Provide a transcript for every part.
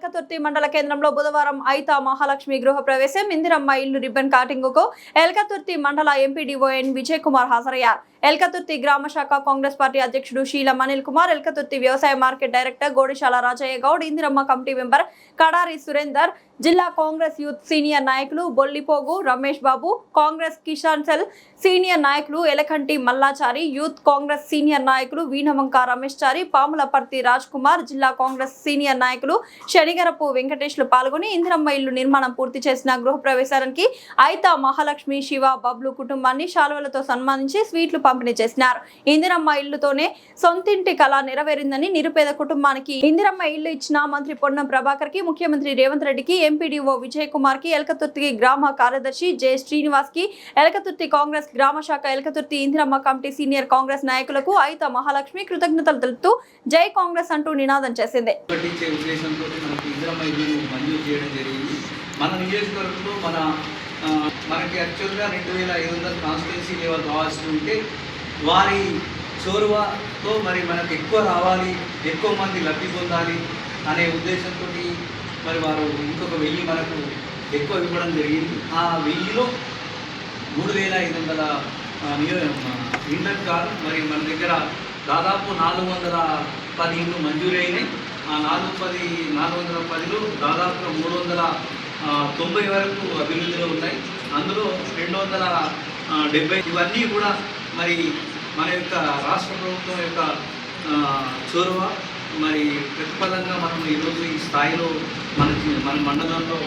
ఎల్కతుర్తి మండల కేంద్రంలో బుధవారం ఐతా మహాలక్ష్మి గృహ ప్రవేశం ఇందిరమ్మ ఇల్లు రిబ్బన్ కటింగ్కు ఎల్కతుర్తి మండల ఎంపీడీఓ ఎన్ విజయ్ కుమార్ హాజరయ్యారు. ఎల్కతుర్తి గ్రామ శాఖ కాంగ్రెస్ పార్టీ అధ్యక్షుడు శీలం అనిల్ కుమార్, ఎల్కతుర్తి వ్యవసాయ market director Godishala Rajaiah Goud, Indiramma committee member Kadari Surender, జిల్లా కాంగ్రెస్ యూత్ సీనియర్ నాయకులు బొల్లిపోగు రమేష్ బాబు, కాంగ్రెస్ కిసాన్ సెల్ సీనియర్ నాయకులు ఎలకంటి మల్లాచారి, యూత్ కాంగ్రెస్ సీనియర్ నాయకులు వీణవంక రమేష్ చారి, పాములపర్తి రాజ్ కుమార్, జిల్లా కాంగ్రెస్ సీనియర్ నాయకులు శనిగరపు వెంకటేష్లు పాల్గొని ఇందిరమ్మ ఇల్లు నిర్మాణం పూర్తి చేసిన గృహ ప్రవేశానికి ఐతా మహాలక్ష్మి శివ బబ్లు కుటుంబాన్ని శాలువలతో సన్మానించి స్వీట్లు పంపిణీ చేసినారు. ఇందిరమ్మ ఇల్లుతోనే సొంతింటి కళ నెరవేరిందని నిరుపేద కుటుంబానికి ఇందిరమ్మ ఇల్లు ఇచ్చిన మంత్రి పొన్నం ప్రభాకర్ కి, ముఖ్యమంత్రి రేవంత్ రెడ్డికి, ఎంపీడీఓ విజయ్ కుమార్ కి, ఎల్కతుర్తి గ్రామ కార్యదర్శి జె శ్రీనివాస్ కి, ఎల్కతుర్తి కాంగ్రెస్ గ్రామ శాఖ ఎల్కతుర్తి ఇందిరమ్మ కమిటీ సీనియర్ కాంగ్రెస్ నాయకులకు ఐతా మహాలక్ష్మి కృతజ్ఞతలు తెలుపుతూ జై కాంగ్రెస్ అంటూ నినాదం చేసింది. మనకి యాక్చువల్గా 2500 కాన్స్టిట్యున్సీ లెవెల్ రావాల్సి ఉంటే వారి చొరవతో మరి మనకు ఎక్కువ రావాలి, ఎక్కువ మంది లబ్ధి పొందాలి అనే ఉద్దేశంతో మరి వారు ఇంకొక 1000 మనకు ఎక్కువ ఇవ్వడం జరిగింది. ఆ 1000లో 3500 ఇంటర్ కాల్ మరి మన దగ్గర దాదాపు 410 ఇండ్లు మంజూరు అయినాయి. ఆ 410లో దాదాపుగా 390 వరకు అభివృద్ధిలో ఉన్నాయి. అందులో 270 ఇవన్నీ కూడా మరి మన యొక్క రాష్ట్ర ప్రభుత్వం యొక్క చొరవ మరి ప్రతిఫలంగా మనం ఈరోజు ఈ స్థాయిలో మన మండలంలో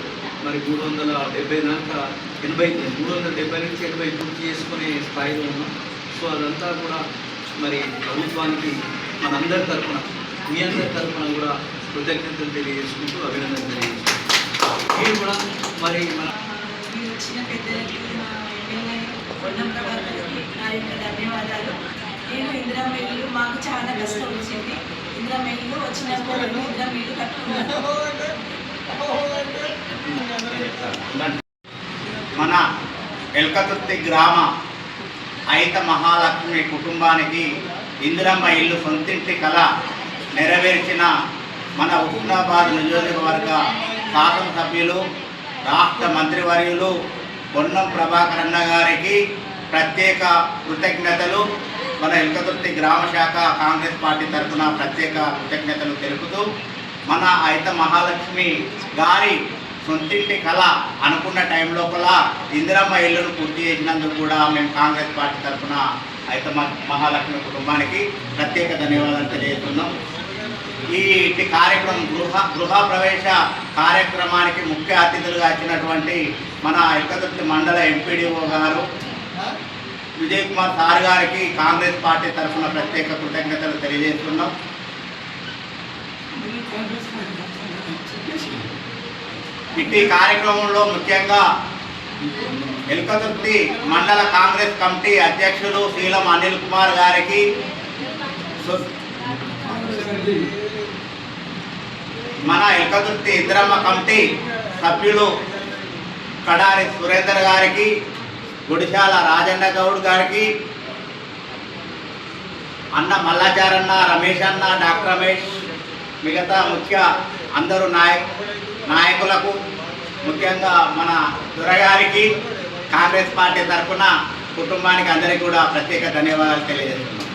మరి 370 దాకా 370 నుంచి 80 పూర్తి చేసుకునే స్థాయిలో ఉన్నాం. సో అదంతా కూడా మరి ప్రభుత్వానికి మనందరి తరఫున, మీ అందరి తరఫున కూడా కృతజ్ఞతలు తెలియజేసుకుంటూ అభినందనలు తెలియజేసుకుంటాం. మీరు కూడా మరి మన వచ్చిన పెద్దలకి, మా ఎమ్మెల్యే పొన్నం ప్రభాకర్కి నా యొక్క ధన్యవాదాలు. నేను ఇందిరమ్మ ఇల్లు మాకు చాలా కష్టం వచ్చింది. ఇందిరమ్మ ఇల్లు వచ్చినప్పుడు ఇందిరమ్మ ఇల్లు కట్టుకున్నాను. మన ఎల్కతుర్తి గ్రామ ఐతా మహాలక్ష్మి కుటుంబానికి ఇందిరమ్మ ఇల్లు సొంతింటి కళ నెరవేర్చిన మన హుస్నాబాద్ నియోజకవర్గ శాసనసభ్యులు, రాష్ట్ర మంత్రివర్యులు పొన్నం ప్రభాకర్ అన్న గారికి ప్రత్యేక కృతజ్ఞతలు. మన ఎల్కతుర్తి గ్రామ శాఖ కాంగ్రెస్ పార్టీ తరఫున ప్రత్యేక కృతజ్ఞతలు తెలుపుతూ, మన ఐతా మహాలక్ష్మి గారి సొంతింటి కళ అనుకున్న టైం లోపల ఇందిరమ్మ ఇళ్లను పూర్తి చేసినందుకు కూడా మేము కాంగ్రెస్ పార్టీ తరఫున ఐతా మహాలక్ష్మి కుటుంబానికి ప్రత్యేక ధన్యవాదాలు తెలియజేస్తున్నాం. ఈ కార్యక్రమం గృహ ప్రవేశ కార్యక్రమానికి ముఖ్య అతిథులుగా వచ్చినటువంటి మన ఎల్కతుర్తి మండల ఎంపీడీఓ గారు విజయ్ కుమార్ సార్ గారికి కాంగ్రెస్ పార్టీ తరఫున ప్రత్యేక కృతజ్ఞతలు తెలియజేస్తున్నాం. ఈ కార్యక్రమంలో ముఖ్యంగా ఎల్కతుర్తి మండల కాంగ్రెస్ కమిటీ అధ్యక్షులు శీలం అనిల్ కుమార్ గారికి, మన ఎల్కతుర్తి ఇందిరమ్మ కమిటీ సభ్యులు కడారి సురేందర్ గారికి, గుడిశాల రాజన్న గౌడ్ గారికి, అన్న మల్లాచారన్న, రమేష్ అన్న, డాక్టర్ రమేష్, మిగతా ముఖ్య అందరూ నాయకులకు, ముఖ్యంగా మన దురగారికి కాంగ్రెస్ పార్టీ తరఫున కుటుంబానికి అందరికీ కూడా ప్రత్యేక ధన్యవాదాలు తెలియజేస్తున్నాం.